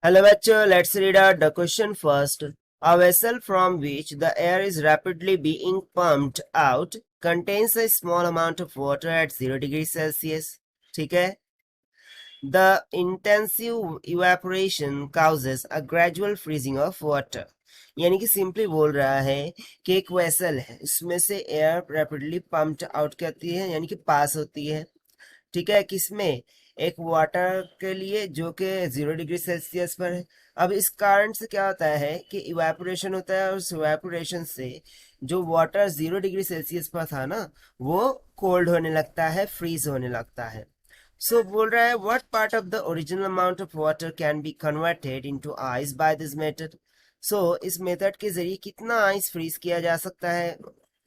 Hello bachcho, let's read out the question first. A vessel from which the air is rapidly being pumped out contains a small amount of water at 0 degrees Celsius. ठीक है? The intensive evaporation causes a gradual freezing of water. यानी कि simply बोल रहा है कि एक vessel है, उसमें से एयर रैपिडली पम्प्ड आउट करती है, यानी कि पास होती है. ठीक है, किसमें? एक वाटर के लिए जो कि 0 डिग्री सेल्सियस पर है. अब इस कारण से क्या होता है कि इवेपोरेशन होता है, और उस इवेपोरेशन से जो वाटर 0 डिग्री सेल्सियस पर था ना, वो कोल्ड होने लगता है, फ्रीज होने लगता है. सो बोल रहा है what part of the original amount of water can be converted into ice by this method. So इस मेथड के जरिए कितना आइस फ्रीज किया जा सकता है.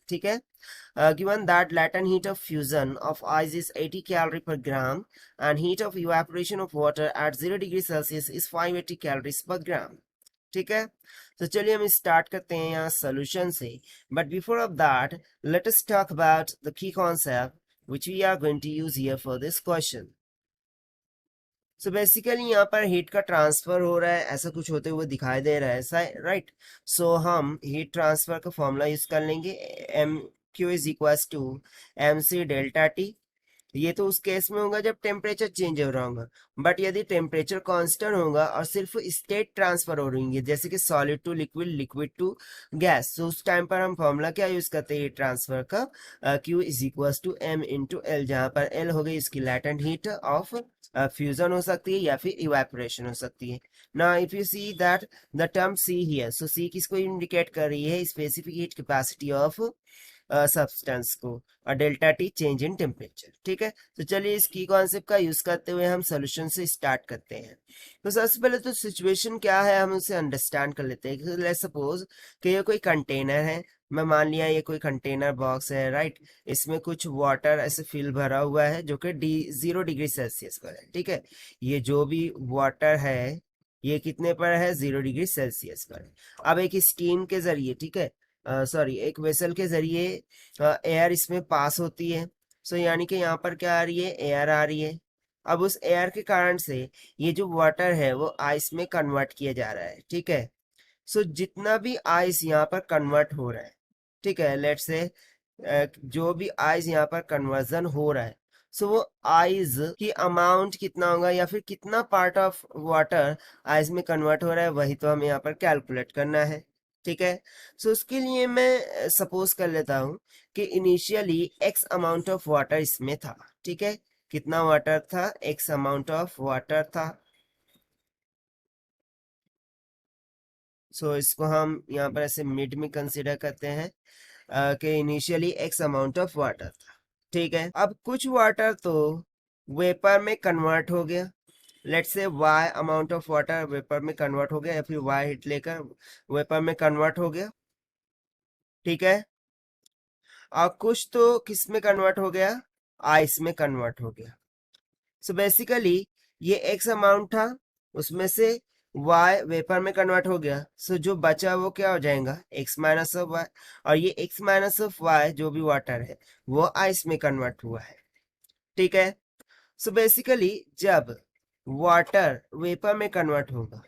ठीक है. Given that latent heat of fusion of ice is 80 calorie per gram and heat of evaporation of water at 0 degree Celsius is 580 calories per gram. ठीक है. तो चलिए हम स्टार्ट करते हैं यहाँ सोल्यूशन से. But before of that let us talk about the key concept which we are going to use here for this question. So basically यहाँ पर हीट का ट्रांसफर हो रहा है, ऐसा कुछ होते हुए दिखाई दे रहा है, राइट. सो हम हीट ट्रांसफर का फॉर्मूला यूज कर लेंगे. M Q is equal to M C delta T. ये तो उस केस में होगा जब टेम्परेचर चेंज हो रहा होगा. बट यदि टेम्परेचर कांस्टेंट होगा और सिर्फ स्टेट ट्रांसफर हो रही है, जैसे कि solid to liquid, liquid to gas, तो उस टाइम पर हम फॉर्मूला क्या यूज करते हैं ट्रांसफर का? Q is equal to M into L, जहां पर एल हो गई इसकी लैटेंट हीट ऑफ फ्यूजन हो सकती है या फिर इवेपोरेशन हो सकती है. Now if you see that the term C here, so C किसको इंडिकेट कर रही है? Specific heat capacity of substance को, और delta T change in temperature. ठीक है. तो चलिए इस की कॉन्सेप्ट का यूज करते हुए हम सोल्यूशन से स्टार्ट करते हैं. तो सबसे पहले तो सिचुएशन क्या है हम उसे अंडरस्टैंड कर लेते हैं. लेट्स सपोज कि ये कोई कंटेनर है. मैं मान लिया ये कोई कंटेनर बॉक्स है, राइट. इसमें कुछ वाटर ऐसे फिल भरा हुआ है जो कि 0 डिग्री सेल्सियस पर है. ठीक है. ये जो भी वाटर है ये कितने पर है? 0 डिग्री सेल्सियस पर. अब एक स्टीम के जरिए, ठीक है, सॉरी एक वेसल के जरिए एयर इसमें पास होती है. सो यानी कि यहाँ पर क्या आ रही है? एयर आ रही है. अब उस एयर के कारण से ये जो वाटर है वो आइस में कन्वर्ट किया जा रहा है. ठीक है. सो जितना भी आइस यहाँ पर कन्वर्ट हो रहा है, ठीक है, लेट से जो भी आइस यहाँ पर कन्वर्जन हो रहा है, सो वो आइस की अमाउंट कितना होगा या फिर कितना पार्ट ऑफ वाटर आइस में कन्वर्ट हो रहा है, वही तो हमें यहाँ पर कैलकुलेट करना है. ठीक है. सो उसके लिए मैं सपोज कर लेता हूँ कि initially x amount of water इसमें था. ठीक है. कितना वाटर था? एक्स अमाउंट ऑफ वाटर था. सो इसको हम यहाँ पर ऐसे मिड में कंसिडर करते हैं कि initially x amount of water था. ठीक है. अब कुछ वाटर तो वेपर में कन्वर्ट हो गया. Let's say y amount of water vapour में कन्वर्ट हो गया, या फिर y हिट लेकर वेपर में कन्वर्ट हो गया. ठीक है. और कुछ तो किस में कन्वर्ट हो गया? आइस में कन्वर्ट हो गया. सो बेसिकली ये x अमाउंट था, उसमें से y वेपर में कन्वर्ट हो गया. सो जो बचा वो क्या हो जाएगा? x minus of y. और ये x माइनस ऑफ y जो भी वाटर है वो आइस में कन्वर्ट हुआ है. ठीक है. सो बेसिकली जब वाटर वेपर में कन्वर्ट होगा,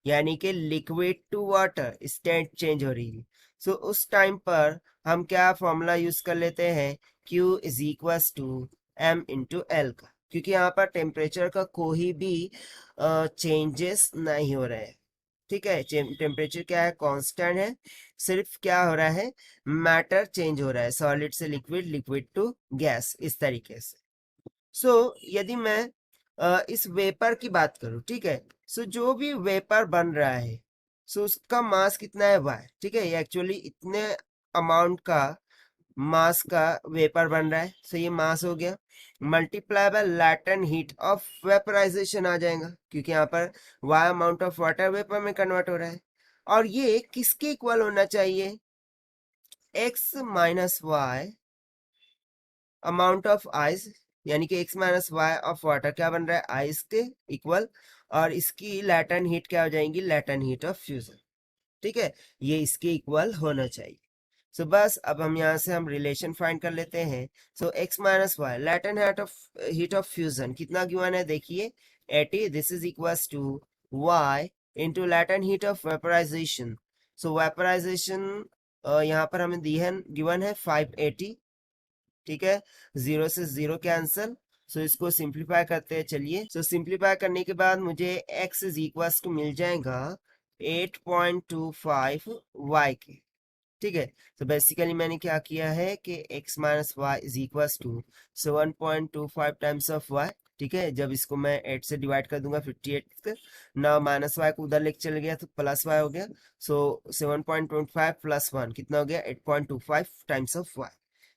यानी कि liquid to water state change हो रही है, सो उस टाइम पर हम क्या फॉर्मूला यूज कर लेते हैं? Q is equal to M into L का, क्योंकि यहाँ पर टेम्परेचर का कोई भी चेंजेस नहीं हो रहे हैं. ठीक है. टेम्परेचर क्या है? कांस्टेंट है. सिर्फ क्या हो रहा है? मैटर चेंज हो रहा है, सॉलिड से लिक्विड, लिक्विड टू गैस, इस तरीके से. यदि मैं इस वेपर की बात करूं, ठीक है, जो भी वेपर बन रहा है, उसका मास कितना है? y. ठीक है. ये एक्चुअली इतने अमाउंट का मास का वेपर बन रहा है. ये मास हो गया, multiply by latent heat of vaporisation आ जाएगा, क्योंकि यहाँ पर y amount of water vapour में कन्वर्ट हो रहा है. और ये किसके इक्वल होना चाहिए? x minus Y amount of ice, यानी कि x minus Y of water क्या बन रहा है? आइस के इक्वल. और इसकी लैटेंट हीट क्या हो जाएंगी? Latent heat of fusion. ठीक है. ये इसके इक्वल होना चाहिए. बस अब हम यहाँ से हम रिलेशन फाइंड कर लेते हैं. x minus Y latent heat of fusion कितना गिवन है? देखिए 80. This is equal to y into latent heat of vaporization. So vaporization यहाँ पर हमें दी है, गिवन है 580, ठीक है, 0 से 0 कैंसल। सो इसको सिंप्लीफाई करते हैं, चलिए। सो सिंप्लीफाई करने के बाद मुझे x इज इक्वल्स टू मिल जाएगा 8.25 y के, ठीक है। तो बेसिकली मैंने क्या किया है कि x minus Y is equals to 7.25 times of y, ठीक है। जब इसको मैं 8 से डिवाइड कर दूंगा 58 ना, माइनस वाई को उधर लेके चल गया तो प्लस वाई हो गया। सो 7.25 प्लस 1 कितना हो गया, 8.25 टाइम्स ऑफ y।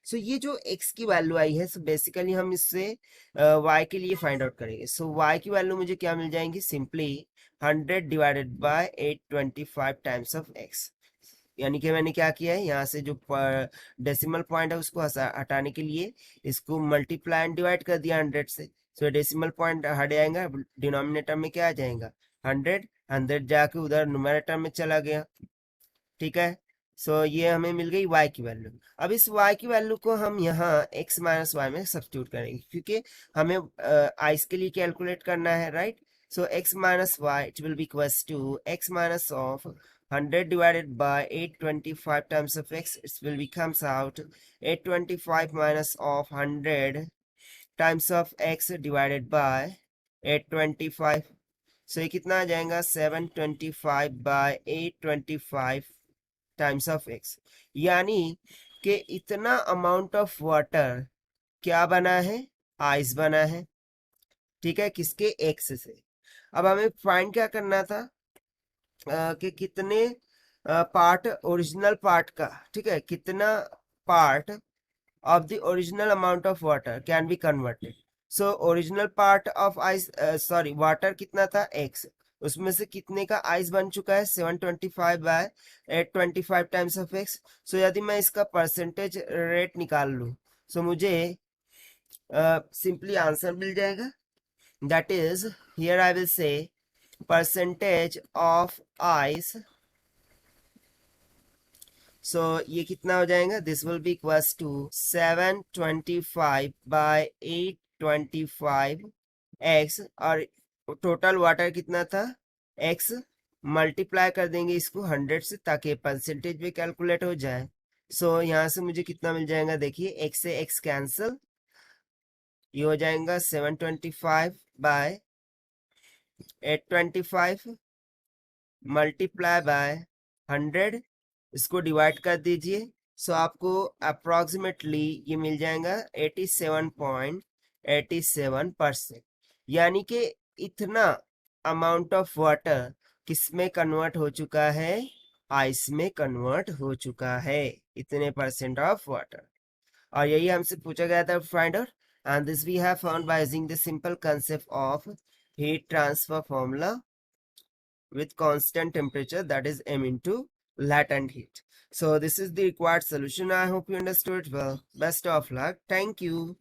सो ये जो x की वैल्यू आई है, सो बेसिकली हम इससे y के लिए फाइंड आउट करेंगे। सो y की वैल्यू मुझे क्या मिल जाएंगी, simply 100 divided by 825 times of x। यानी कि मैंने क्या किया है, यहाँ से जो डेसिमल पॉइंट है उसको हटाने के लिए इसको मल्टीप्लाई एंड डिवाइड कर दिया 100 से। सो डेसिमल पॉइंट हट जाएगा, डिनोमिनेटर में क्या आ जाएगा 100, 100 जाके उधर न्यूमरेटर में चला गया, ठीक है। सो ये हमें मिल गई y की वैल्यू। अब इस y की वैल्यू को हम यहाँ x माइनस वाई में सब्स्टिट्यूट करेंगे, क्योंकि हमें आइस के लिए कैलकुलेट करना है, right. So x minus Y it will be equals to x minus of 100 divided by 825 times of x, it will becomes out 825 minus of 100 times of x divided by 825। सो ये कितना आ जाएगा, 725 by 825 times of x। यानी कि इतना amount of water क्या बना है, ice बना है, ठीक है, किसके, x से। अब हमें फाइंड क्या करना था कि कितने पार्ट ओरिजिनल पार्ट का, ठीक है, कितना part of the original amount of water can be converted. So original part of ice, sorry water कितना था, x, उसमें से कितने का आइस बन चुका है, 725 बाय 825 टाइम्स ऑफ x। सो यदि मैं इसका परसेंटेज रेट निकाल लूं, सो मुझे सिंपली आंसर मिल जाएगा। That is, here I will say percentage of ice. So ये कितना हो जाएगा, this will be equals to 725 by 825 x, और टोटल वाटर कितना था x, मल्टीप्लाई कर देंगे इसको 100 से ताकि परसेंटेज भी कैलकुलेट हो जाए। सो यहाँ से मुझे कितना मिल जाएगा, देखिए x से x कैंसिल, ये हो जाएगा 725 बाय 825 मल्टीप्लाई बाय 100, इसको डिवाइड कर दीजिए। सो आपको अप्रोक्सीमेटली ये मिल जाएगा 87.87%। यानी कि इतना अमाउंट ऑफ वाटर किस में कन्वर्ट हो चुका है, आइस में कन्वर्ट हो चुका है, इतने परसेंट ऑफ वाटर। और यही हमसे पूछा गया था find out, and this we have found by using the simple concept of heat transfer formula with constant temperature, that is m into latent heat. So this is the required solution. I hope you understood well. Best of luck. Thank you.